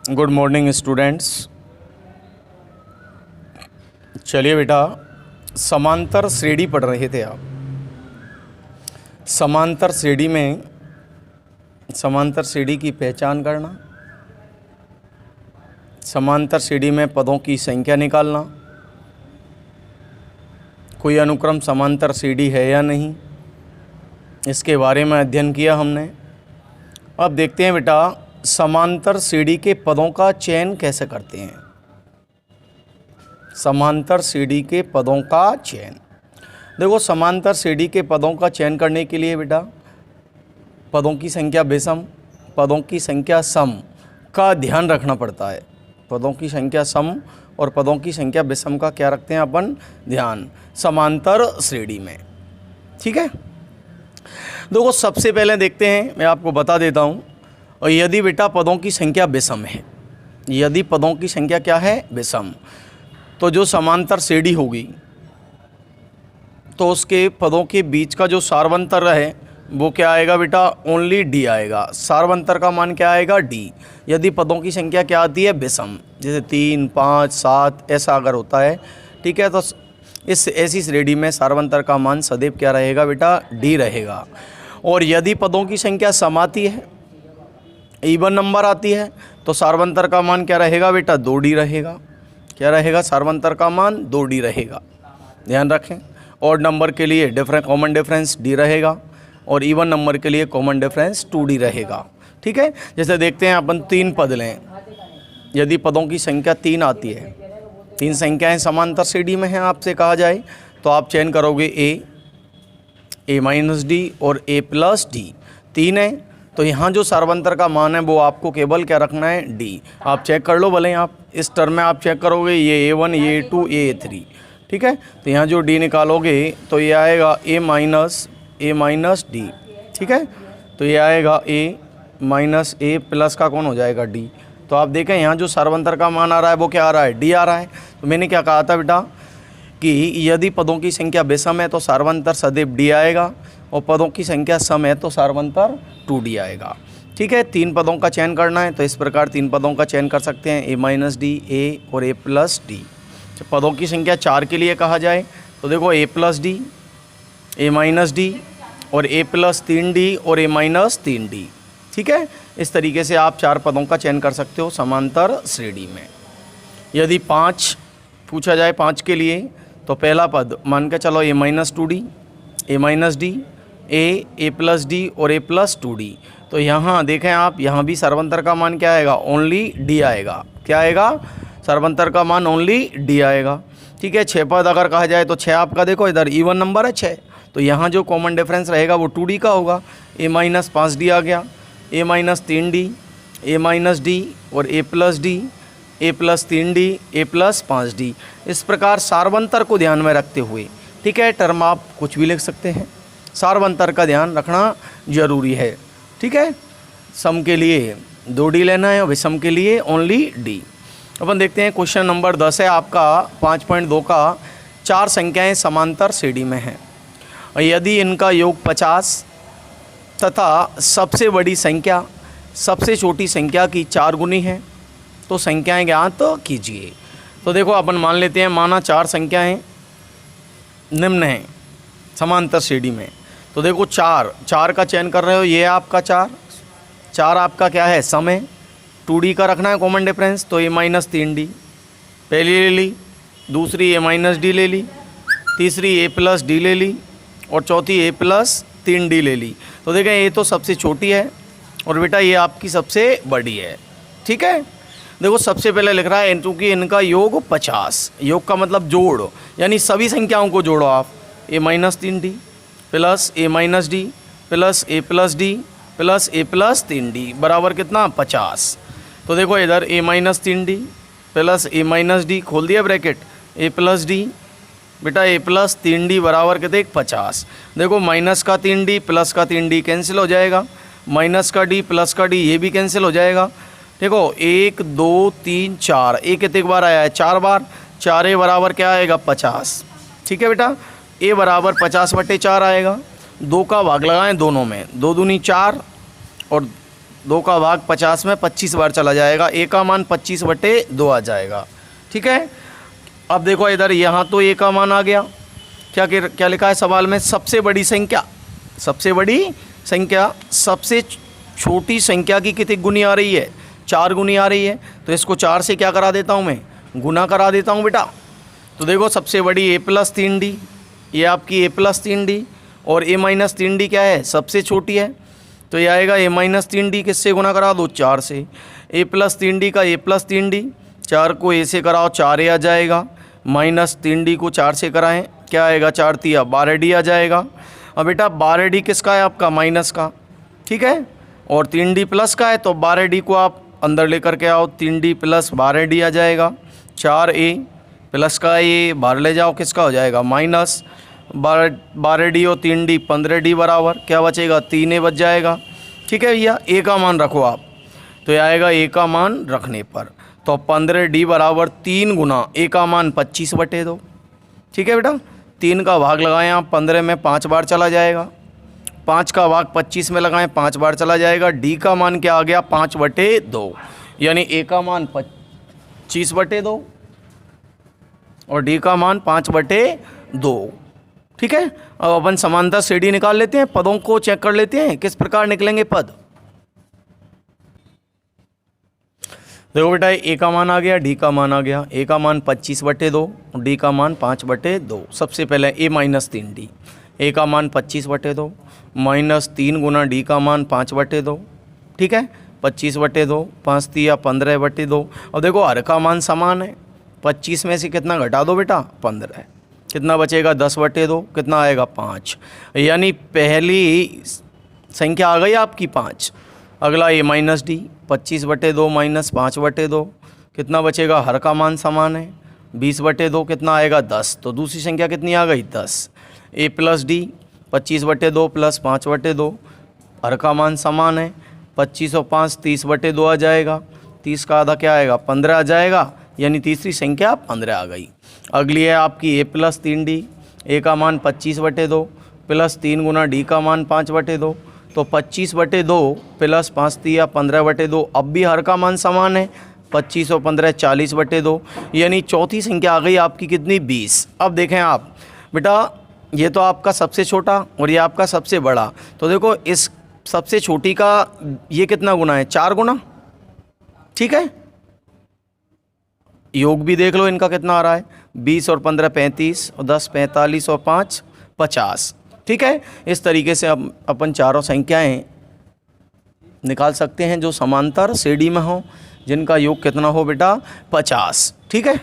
Good morning students. चलिए बेटा, समांतर श्रेणी पढ़ रहे थे आप। समांतर श्रेणी में समांतर श्रेणी की पहचान करना, समांतर श्रेणी में पदों की संख्या निकालना, कोई अनुक्रम समांतर श्रेणी है या नहीं, इसके बारे में अध्ययन किया हमने। अब देखते हैं बेटा, समांतर श्रेणी के पदों का चयन कैसे करते हैं। समांतर श्रेणी के पदों का चयन, देखो समांतर श्रेणी के पदों का चयन करने के लिए बेटा पदों की संख्या विषम, पदों की संख्या सम का ध्यान रखना पड़ता है। पदों की संख्या सम और पदों की संख्या विषम का क्या रखते हैं अपन ध्यान समांतर श्रेणी में। ठीक है, देखो सबसे पहले देखते हैं, मैं आपको बता देता हूँ। और यदि बेटा पदों की संख्या विषम है, यदि पदों की संख्या क्या है विषम, तो जो समांतर श्रेणी होगी तो उसके पदों के बीच का जो सार्वंतर है वो क्या आएगा बेटा, ओनली डी आएगा। सार्वंतर का मान क्या आएगा, डी। यदि पदों की संख्या क्या आती है विषम, जैसे 3, 5, 7 ऐसा अगर होता है, ठीक है, तो इस ऐसी श्रेणी में सार्वंतर का मान सदैव क्या रहेगा बेटा, डी रहेगा। और यदि पदों की संख्या सम आती है, इवन नंबर आती है, तो सार्वंतर का मान क्या रहेगा बेटा, 2D रहेगा। क्या रहेगा, सार्वंतर का मान 2D रहेगा, ध्यान रखें। ऑड नंबर के लिए कॉमन डिफरेंस डी रहेगा और इवन नंबर के लिए कॉमन डिफरेंस 2D रहेगा। ठीक है, जैसे देखते हैं अपन 3 पद लें। यदि पदों की संख्या 3 आती है, 3 संख्याएं समांतर श्रेणी में हैं आपसे कहा जाए, तो आप चयन करोगे ए माइनस डी और ए प्लस डी। 3 है तो यहाँ जो सार्वंतर का मान है वो आपको केवल क्या रखना है, डी। आप चेक कर लो, भले आप इस टर्म में आप चेक करोगे, ये A1, ये A2, ये A3। ठीक है, तो यहाँ जो डी निकालोगे तो ये आएगा ए माइनस डी। ठीक है, तो ये आएगा ए माइनस ए प्लस का कौन हो जाएगा, डी। तो आप देखें यहाँ जो सार्वंतर का मान आ रहा है वो क्या आ रहा है, डी आ रहा है। तो मैंने क्या कहा था बेटा कि यदि पदों की संख्या विषम है तो सार्वंतर सदैव डी आएगा, और पदों की संख्या सम है तो सार्वंतर 2D आएगा। ठीक है, 3 पदों का चयन करना है तो इस प्रकार 3 पदों का चयन कर सकते हैं, ए माइनस डी, ए और ए प्लस डी। पदों की संख्या 4 के लिए कहा जाए तो देखो ए प्लस डी, ए माइनस डी और ए प्लस 3D और ए माइनस 3D। ठीक है, इस तरीके से आप 4 पदों का चयन कर सकते हो समांतर श्रेणी में। यदि 5 पूछा जाए 5 के लिए, तो पहला पद मान के चलो ए माइनस 2D, ए माइनस डी, ए प्लस डी और ए प्लस 2D। तो यहाँ देखें आप, यहाँ भी सार्वंतर का मान क्या आएगा, ओनली डी आएगा। क्या आएगा, सार्वंतर का मान ओनली डी आएगा। ठीक है, 6 पद अगर कहा जाए तो 6 आपका देखो इधर इवन नंबर है 6, तो यहाँ जो कॉमन डिफरेंस रहेगा वो 2D का होगा। ए माइनस 5D आ गया, ए माइनस 3D, ए माइनस डी और ए प्लस डी, ए प्लस 3D, ए प्लस 5D। इस प्रकार सार्वंतर को ध्यान में रखते हुए, ठीक है, टर्म आप कुछ भी लिख सकते हैं, सार्वंतर का ध्यान रखना जरूरी है। ठीक है, सम के लिए 2D लेना है और विषम के लिए ओनली डी। अपन देखते हैं क्वेश्चन नंबर 10 है आपका 5.2 का। 4 संख्याएं समांतर श्रेणी में हैं और यदि इनका योग 50 तथा सबसे बड़ी संख्या सबसे छोटी संख्या की 4 गुनी है तो संख्याएं ज्ञात कीजिए। तो देखो अपन मान लेते हैं, माना 4 संख्याएं निम्न हैं समांतर श्रेणी में। तो देखो 4 का चयन कर रहे हो, ये आपका 4 आपका क्या है, सम है। 2D का रखना है कॉमन डिफरेंस, तो ए माइनस 3D पहली ले ली, दूसरी ए माइनस डी ले ली, तीसरी ए प्लस डी ले ली और चौथी ए प्लस 3D ले ली। तो देखें ये तो सबसे छोटी है और बेटा ये आपकी सबसे बड़ी है। ठीक है, देखो सबसे पहले लिख रहा है क्योंकि इनका योग 50, योग का मतलब जोड़, यानी सभी संख्याओं को जोड़ो आप। ए माइनस 3D प्लस ए माइनस डी प्लस ए प्लस डी प्लस ए प्लस 3D बराबर कितना, 50। तो देखो इधर ए माइनस 3D प्लस ए माइनस डी, खोल दिया ब्रैकेट, ए प्लस डी, बेटा ए प्लस 3D बराबर कितने, 50। देखो माइनस का 3D प्लस का 3D कैंसिल हो जाएगा, माइनस का डी प्लस का डी ये भी कैंसिल हो जाएगा। देखो 1 2 3 4, ए कितने बार आया है, 4 बार, 4 बराबर क्या आएगा, 50। ठीक है बेटा, ए बराबर 50/4 आएगा। 2 का भाग लगाएं दोनों में, 2 दूनी 4 और 2 का भाग 50 में 25 बार चला जाएगा, ए का मान 25/2 आ जाएगा। ठीक है, अब देखो इधर यहाँ तो ए का मान आ गया। क्या लिखा है सवाल में? सबसे बड़ी संख्या, सबसे बड़ी संख्या सबसे छोटी संख्या की कितनी गुनी आ रही है? 4 गुनी आ रही है। तो इसको 4 से क्या करा देता हूँ मैं? गुना करा देता हूँ बेटा। तो देखो सबसे बड़ी a+3d, ये आपकी a+3d, और a-3d क्या है? सबसे छोटी है। तो ये आएगा a-3d, किससे गुना करा दो? 4 से। a+3d का a+3d, 4 को a से कराओ 4a आ जाएगा, -3d को 4 से कराएं, क्या आएगा? 4 तिया 12d आ जाएगा। अब बेटा 12d किसका है? आपका माइनस का। ठीक है, और 3d प्लस का है, तो 12d को आप अंदर लेकर के आओ, 3d + 12d आ जाएगा। 4a प्लस का ये बाहर ले जाओ, किसका हो जाएगा? माइनस 12d और 3d 15d बराबर क्या बचेगा? 3a बच जाएगा। ठीक है भैया, a का मान रखो आप, तो ये आएगा a का मान रखने पर, तो 15d बराबर 3 गुना a का मान 25/2। ठीक है बेटा, 3 का भाग लगाएं आप, 15 में 5 बार चला जाएगा, 5 का भाग 25 में लगाएं, 5 बार चला जाएगा। d का मान क्या आ गया? 5/2, यानी a का मान 25/2 और d का मान 5/2। ठीक है, अब अपन समांतर श्रेणी निकाल लेते हैं, पदों को चेक कर लेते हैं किस प्रकार निकलेंगे पद। देखो बेटा, a का मान आ गया, d का मान आ गया। a का मान 25/2, d का मान 5/2। सबसे पहले a-3d, a का मान 25/2 -3 गुना d का मान 5/2। ठीक है, 25/2, 5 तिया 15/2। अब देखो हर का मान समान है, 25 में से कितना घटा दो बेटा? 15, कितना बचेगा? 10/2, कितना आएगा? 5, यानी पहली संख्या आ गई आपकी 5। अगला a-d, 25/2 -5/2, कितना बचेगा? हर का मान समान है, 20/2, कितना आएगा? 10। तो दूसरी संख्या कितनी आ गई? 10। a+d, 25/2 + 5/2, हर का मान समान है, 25 और 5 30/2 आ जाएगा, 30 का आधा क्या आएगा? 15 आ जाएगा, यानी तीसरी संख्या 15 आ गई। अगली है आपकी a+3d, a का मान 25/2 + 3 गुना d का मान 5/2, तो 25/2 + 5 तिया 15/2। अब भी हर का मान समान है, 25 और 15 40/2, यानी चौथी संख्या आ गई आपकी कितनी? 20। अब देखें आप बेटा, ये तो आपका सबसे छोटा और ये आपका सबसे बड़ा, तो देखो इस सबसे छोटी का ये कितना गुना है? 4 गुना। ठीक है, योग भी देख लो इनका कितना आ रहा है, 20 और 15 35 और 10 45 और 5 50। ठीक है, इस तरीके से अब अपन चारों संख्याएं निकाल सकते हैं जो समांतर श्रेणी में हो, जिनका योग कितना हो बेटा? 50। ठीक है।